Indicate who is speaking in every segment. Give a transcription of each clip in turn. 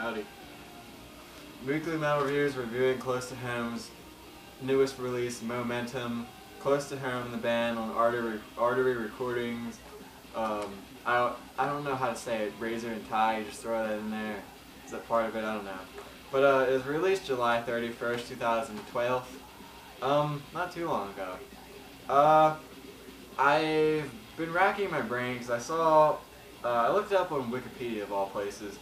Speaker 1: Howdy. Weekly Metal Reviews reviewing Close to Home's newest release, Momentum. Close to Home, the band on Artery Recordings. I don't know how to say it. Razor and Tie, you just throw that in there. Is that part of it? I don't know. But it was released July 31st, 2012. Not too long ago. I've been racking my brain because I saw, I looked it up on Wikipedia of all places,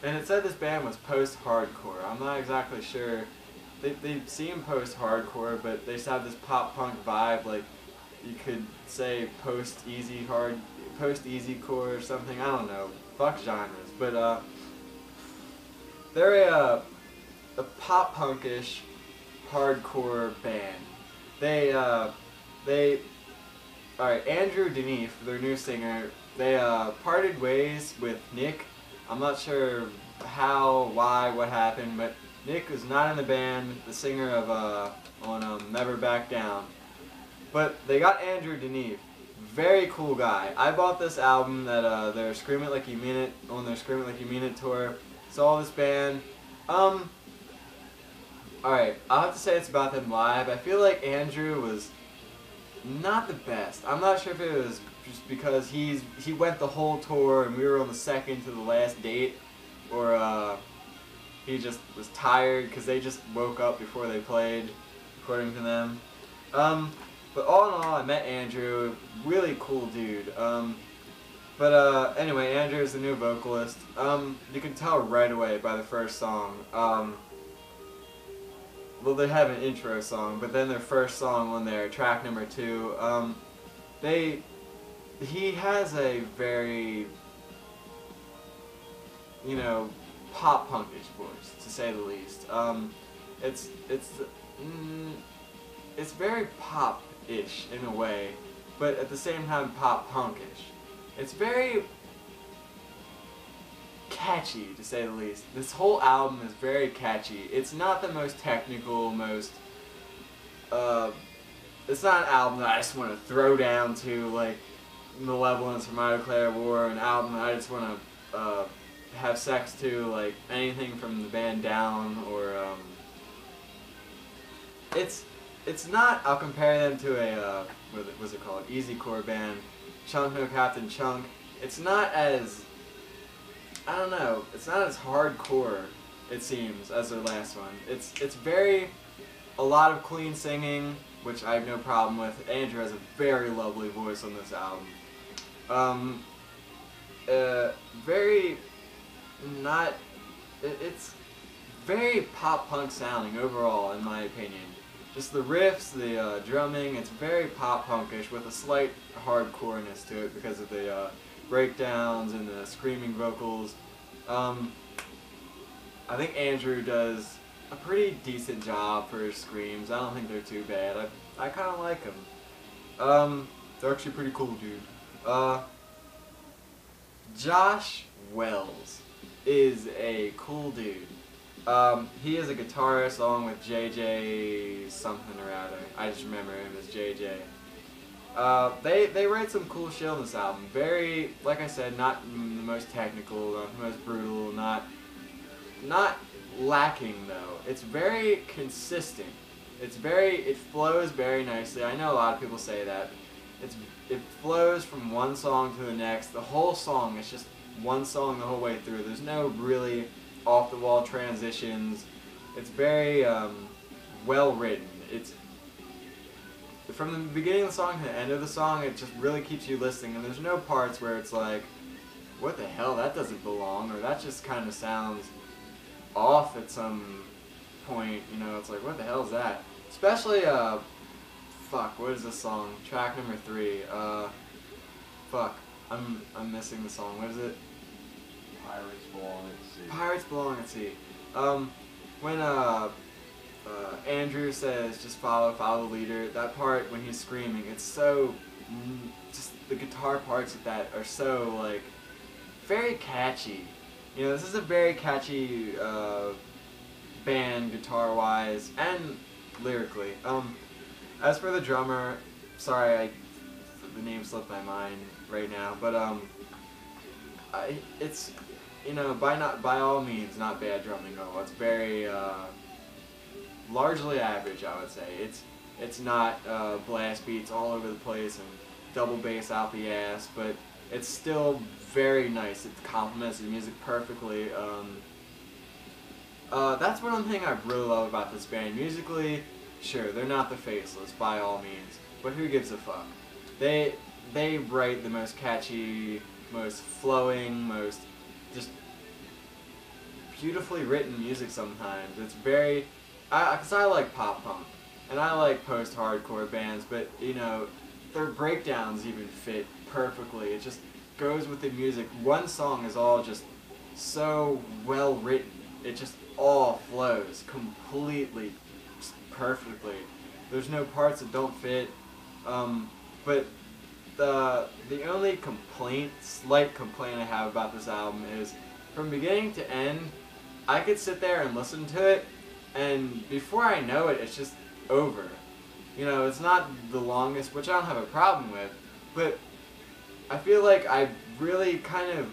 Speaker 1: and it said this band was post-hardcore. I'm not exactly sure. They seem post-hardcore, but they just have this pop-punk vibe, like you could say post-easycore or something. I don't know. Fuck genres. But they're a pop-punkish hardcore band. Alright, Andrew Deneve, their new singer, they parted ways with Nick. I'm not sure how, why, what happened, but Nick was not in the band, the singer of on Never Back Down. But they got Andrew Deneve. Very cool guy. I bought this album that they're Scream It Like You Mean It on their Scream It Like You Mean It tour. Saw this band. Alright, I'll have to say it's about them live. I feel like Andrew was not the best. I'm not sure if it was just because he went the whole tour and we were on the second to the last date, or he just was tired because they just woke up before they played, according to them. But all in all, I met Andrew, really cool dude. Anyway, Andrew is the new vocalist. You can tell right away by the first song. Well, they have an intro song, but then their first song on their track number 2, he has a very, you know, pop-punkish voice, to say the least. It's very pop-ish in a way, but at the same time pop-punkish. It's very catchy, to say the least. This whole album is very catchy. It's not the most technical, it's not an album that I just want to throw down to, like Malevolence or My Declare War, an album that I just want to have sex to, like anything from the band Down, or it's not. I'll compare them to a what's it called, easycore band, Chunk No Captain Chunk. It's not as, I don't know, it's not as hardcore, it seems, as their last one. It's very, a lot of clean singing, which I have no problem with. Andrew has a very lovely voice on this album. Very not, it's very pop-punk sounding overall, in my opinion. Just the riffs, the drumming, it's very pop-punkish with a slight hardcoreness to it because of the breakdowns and the screaming vocals. I think Andrew does a pretty decent job for his screams. I don't think they're too bad. I kind of like him. They're actually pretty cool, dude. Josh Wells is a cool dude. He is a guitarist along with JJ something or other. I just remember him as JJ. They write some cool shit on this album. Very, like I said, not the most technical, not the most brutal, not lacking though. It's very consistent. It flows very nicely. I know a lot of people say that. It flows from one song to the next. The whole song is just one song the whole way through. There's no really off-the-wall transitions. It's very well written. It's from the beginning of the song to the end of the song, it just really keeps you listening, and there's no parts where it's like, what the hell, that doesn't belong, or that just kind of sounds off at some point, you know. It's like, what the hell is that? Especially, fuck, what is this song? Track number 3, fuck, I'm missing the song, what is it?
Speaker 2: Pirates Belong at Sea.
Speaker 1: Pirates Belong at Sea. When, Andrew says, just follow the leader, that part when he's screaming, it's so, just the guitar parts of that are so, like, very catchy. You know, this is a very catchy, band guitar-wise and lyrically. As for the drummer, sorry, the name slipped my mind right now, but, you know, by all means, not bad drumming at all. It's very largely average, I would say. It's not blast beats all over the place and double bass out the ass, but it's still very nice. It complements the music perfectly. That's one thing I really love about this band. Musically, sure, they're not the Faceless by all means, but who gives a fuck? They write the most catchy, most flowing, most just beautifully written music sometimes. It's very, because I like pop punk, and I like post-hardcore bands, but, you know, their breakdowns even fit perfectly. It just goes with the music. One song is all just so well written. It just all flows completely, just perfectly. There's no parts that don't fit, but the only slight complaint I have about this album is, from beginning to end, I could sit there and listen to it, and before I know it, it's just over. You know, it's not the longest, which I don't have a problem with, but I feel like I really kind of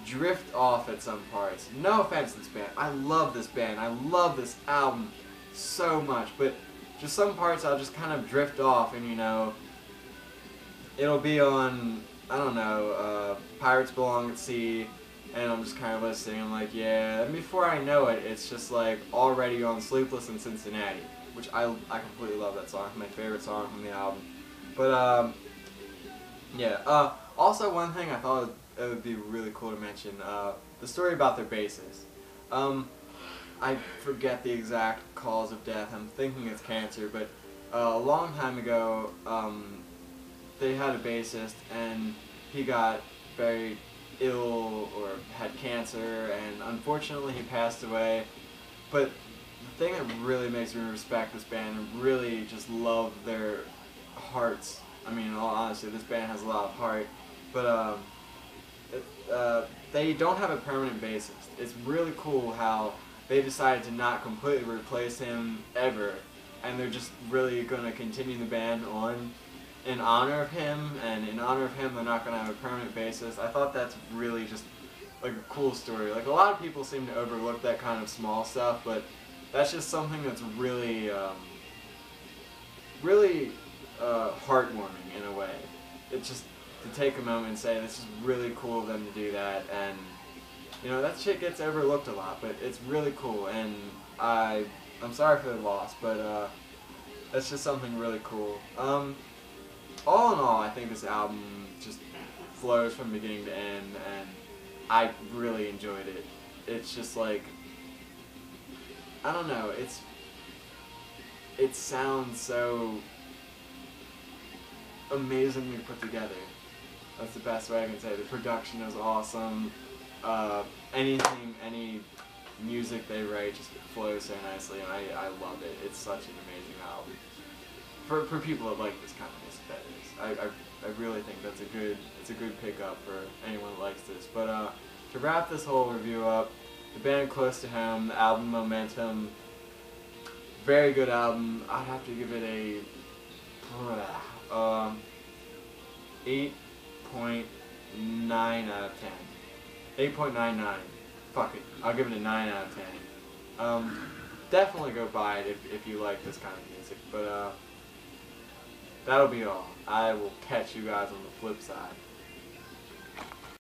Speaker 1: drift off at some parts. No offense to this band. I love this band. I love this album so much, but just some parts I'll just kind of drift off, and, you know, it'll be on, I don't know, Pirates Belong at Sea, and I'm just kind of listening. I'm like, yeah. And before I know it, it's just like already on Sleepless in Cincinnati, which I completely love that song. It's my favorite song from the album. But yeah. Also, one thing I thought it would be really cool to mention, the story about their bassist. I forget the exact cause of death. I'm thinking it's cancer, but a long time ago, they had a bassist, and he got very ill or had cancer, and unfortunately he passed away. But the thing that really makes me respect this band and really just love their hearts, I mean, in all honesty, this band has a lot of heart, but they don't have a permanent bassist. It's really cool how they decided to not completely replace him ever, and they're just really going to continue the band on in honor of him, and in honor of him they're not going to have a permanent bassist. I thought that's really just like a cool story. Like, a lot of people seem to overlook that kind of small stuff, but that's just something that's really really heartwarming in a way. It's just to take a moment and say this is really cool of them to do that, and you know, that shit gets overlooked a lot, but it's really cool, and I'm sorry for the loss, but that's just something really cool. All in all, I think this album just flows from beginning to end, and I really enjoyed it. It's just like, I don't know, it sounds so amazingly put together. That's the best way I can say it. The production is awesome. Any music they write just flows so nicely, and I love it. It's such an amazing album. For people that like this kind of music, that is. I really think it's a good pickup for anyone that likes this. But to wrap this whole review up, the band Close to Home, the album Momentum, very good album. I'd have to give it a 8.9 out of 10. 8.99. Fuck it. I'll give it a 9 out of 10. Definitely go buy it if you like this kind of music. But that'll be all. I will catch you guys on the flip side.